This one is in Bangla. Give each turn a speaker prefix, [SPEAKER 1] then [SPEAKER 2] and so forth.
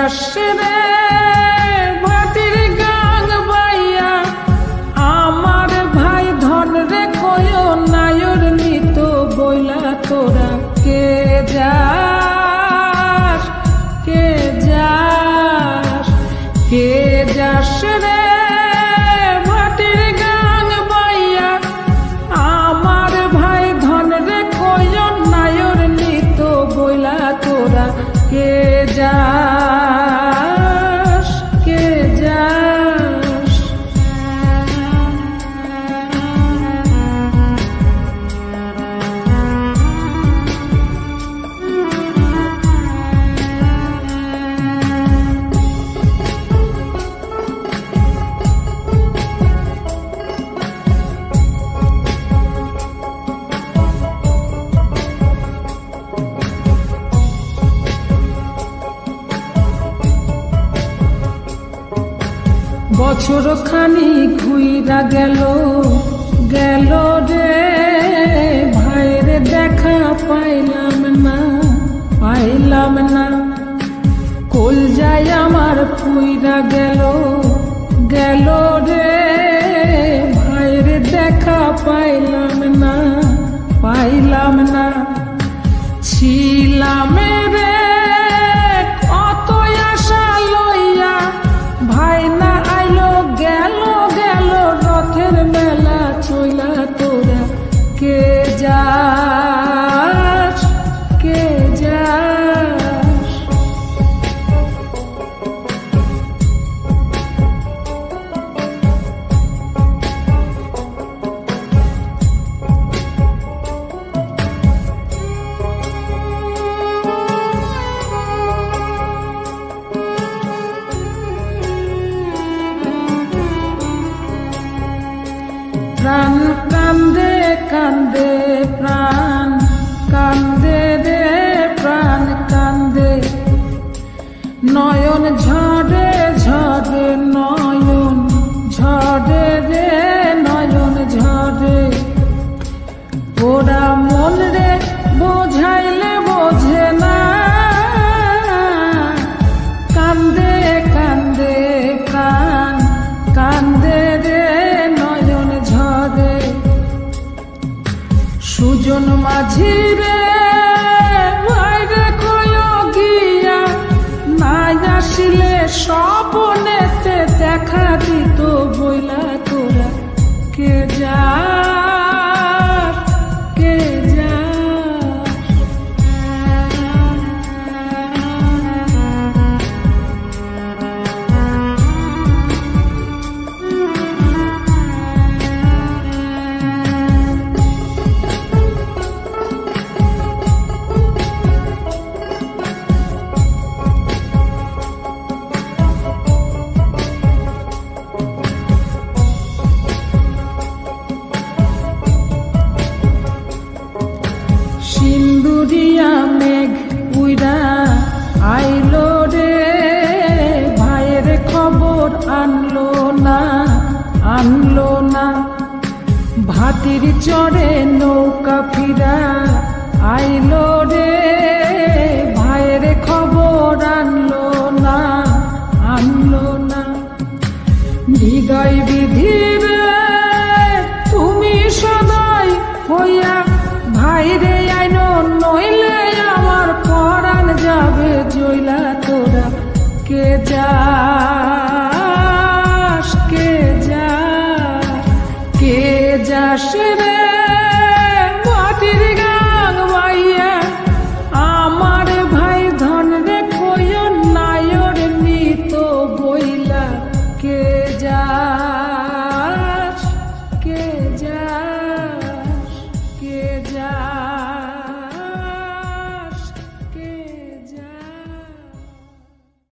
[SPEAKER 1] যাস রে ভাটির গান বাইয়া আমার ভাই ধন রে কয় নায়র নিত বইলা তোরা কে যাস কে যাস কে যাস রে ভাটির গান বাইয়া আমার ভাই ধন রে কয় নায়র নিত বইলা তোরা কে যাস কে যাস বছর খানি ঘুইরা গেল গেল রে ভাইরে দেখা পাইলাম না কল যায় আমার পুইরা গেল গেল রে ভাইরে দেখা পাইলাম না ছিলাম রে কত আশা লইয়া ভাই না আইলো গেল গেল রথের মেলা চইলা তোরা কে যাস কে যাস প্রাণ কান্দে কান্দে প্রাণ কান্দে রে প্রাণ কান্দে নয়ন ঝরে ঝরে নয়ন ঝরে রে নয়ন ঝরে ওরা মন রে বোঝাইলে বোঝে না কান্দে কান্দে প্রাণ কান্দে রে নয়ন ঝরে সুজন মাঝি রে ভাইরে কয় গিয়া না আসিলে স্বপনেতে দেখা দিত বইলা তোরা কে যাস কে যাস সিন্দুরিয়া মেঘ উইরা আইলো রে ভাইয়ের খবর আনলো না ভাটির চড়ে নৌকা ফিরা আইলো রে ভাইয়ের খবর আনলো না হৃদয় বিধির তুমি সদাই হইয়া ভাইরে আইনো নইলে আমার পরাণ যাবে জইলা তোরা কে যাস কে যাস কে যাস রে